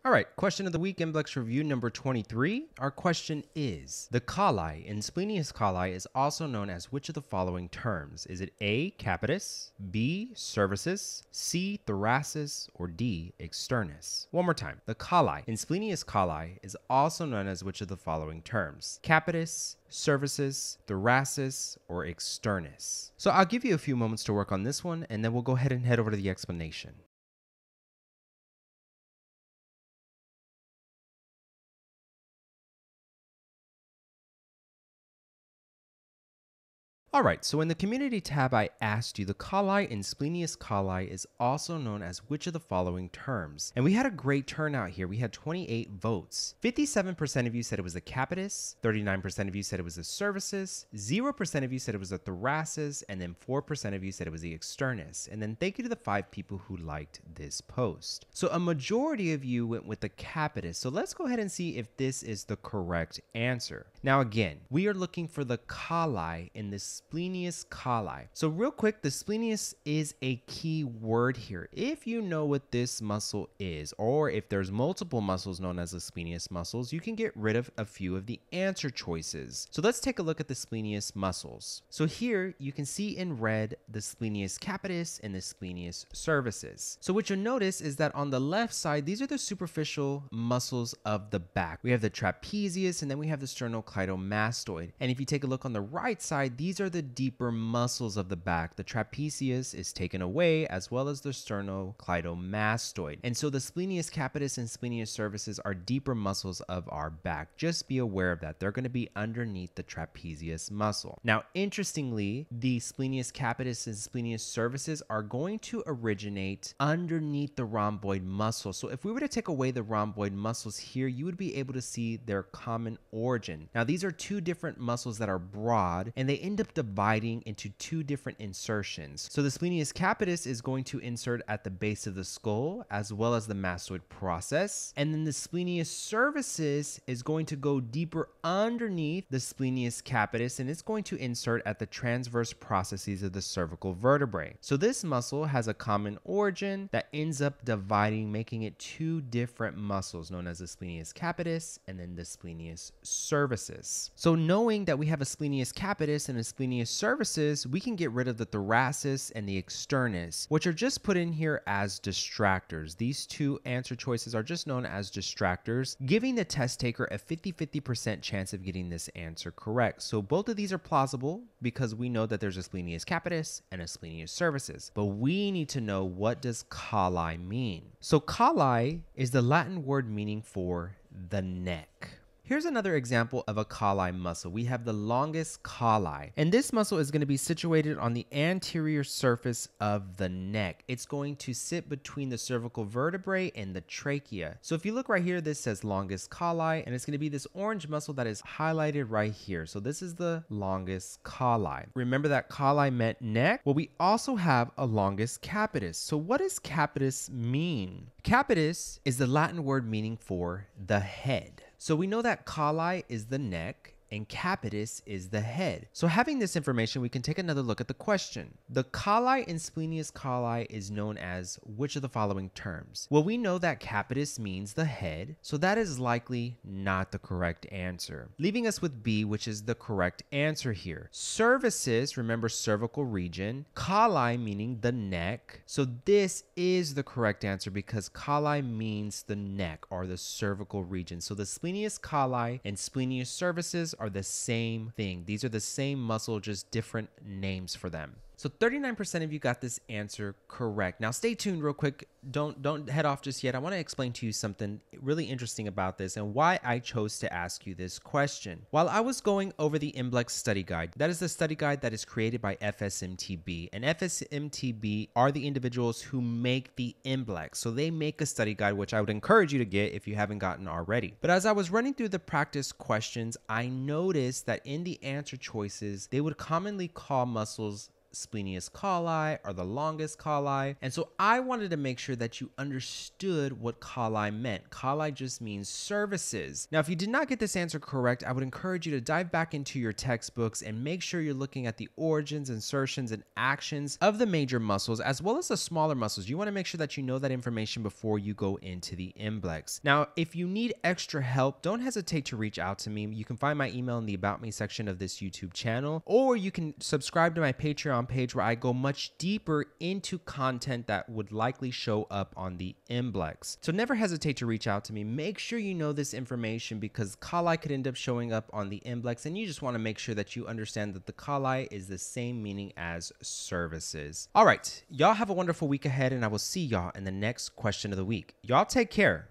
All right, question of the week, MBLEx review number 23. Our question is, the colli in Splenius colli is also known as which of the following terms? Is it A, Capitis, B, Cervicis, C, Thoracis, or D, Externus? One more time. The colli in Splenius colli is also known as which of the following terms? Capitis, Cervicis, Thoracis, or Externus? So I'll give you a few moments to work on this one, and then we'll go ahead and head over to the explanation. All right, so in the community tab, I asked you the colli in Splenius colli is also known as which of the following terms? And we had a great turnout here. We had 28 votes. 57% of you said it was the Capitis, 39% of you said it was the Cervicis, 0% of you said it was the Thoracis, and then 4% of you said it was the Externus. And then thank you to the 5 people who liked this post. So a majority of you went with the Capitis. So let's go ahead and see if this is the correct answer. Now again, we are looking for the colli in this Splenius colli. So real quick, the splenius is a key word here. If you know what this muscle is, or if there's multiple muscles known as the splenius muscles, you can get rid of a few of the answer choices. So let's take a look at the splenius muscles. So here you can see in red the Splenius Capitus and the Splenius Cervicis. So what you'll notice is that on the left side, these are the superficial muscles of the back. We have the trapezius and then we have the sternocleidomastoid. And if you take a look on the right side, these are the deeper muscles of the back. The trapezius is taken away, as well as the sternocleidomastoid. And so the Splenius Capitis and Splenius Cervicis are deeper muscles of our back. Just be aware of that. They're going to be underneath the trapezius muscle. Now, interestingly, the Splenius Capitis and Splenius Cervicis are going to originate underneath the rhomboid muscle. So if we were to take away the rhomboid muscles here, you would be able to see their common origin. Now, these are two different muscles that are broad, and they end up dividing into two different insertions. So the Splenius Capitis is going to insert at the base of the skull as well as the mastoid process. And then the Splenius Cervicis is going to go deeper underneath the Splenius Capitis, and it's going to insert at the transverse processes of the cervical vertebrae. So this muscle has a common origin that ends up dividing, making it two different muscles known as the Splenius Capitis and then the Splenius Cervicis. So knowing that we have a Splenius Capitis and a Splenius Cervicis, we can get rid of the Thoracis and the Externus, which are just put in here as distractors. These two answer choices are just known as distractors, giving the test taker a 50-50% chance of getting this answer correct. So both of these are plausible because we know that there's a Splenius Capitis and a Splenius Cervicis, but we need to know, what does colli mean? So colli is the Latin word meaning for the neck. Here's another example of a colli muscle. We have the longus colli, and this muscle is going to be situated on the anterior surface of the neck. It's going to sit between the cervical vertebrae and the trachea. So if you look right here, this says longus colli, and it's going to be this orange muscle that is highlighted right here. So this is the longus colli. Remember that colli meant neck? Well, we also have a longus capitis. So what does capitis mean? Capitis is the Latin word meaning for the head. So we know that colli is the neck and capitis is the head. So having this information, we can take another look at the question. The colli in Splenius colli is known as which of the following terms? Well, we know that capitis means the head, so that is likely not the correct answer, leaving us with B, which is the correct answer here. Cervicis, remember cervical region, colli meaning the neck, so this is the correct answer because colli means the neck or the cervical region. So the Splenius colli and Splenius Cervicis are the same thing. These are the same muscle, just different names for them. So 39% of you got this answer correct. Now stay tuned real quick. Don't head off just yet. I want to explain to you something really interesting about this and why I chose to ask you this question. While I was going over the MBLEx study guide, that is the study guide that is created by FSMTB, and FSMTB are the individuals who make the MBLEx. So they make a study guide, which I would encourage you to get if you haven't gotten already. But as I was running through the practice questions, I noticed that in the answer choices, they would commonly call muscles Splenius colli are the longest colli. And so I wanted to make sure that you understood what colli meant. Colli just means cervices. Now, if you did not get this answer correct, I would encourage you to dive back into your textbooks and make sure you're looking at the origins, insertions, and actions of the major muscles as well as the smaller muscles. You want to make sure that you know that information before you go into the MBLEx. Now, if you need extra help, don't hesitate to reach out to me. You can find my email in the About Me section of this YouTube channel, or you can subscribe to my Patreon page where I go much deeper into content that would likely show up on the MBLEx. So never hesitate to reach out to me. Make sure you know this information because colli could end up showing up on the MBLEx, and you just want to make sure that you understand that the colli is the same meaning as cervices. All right, y'all have a wonderful week ahead, and I will see y'all in the next question of the week. Y'all take care.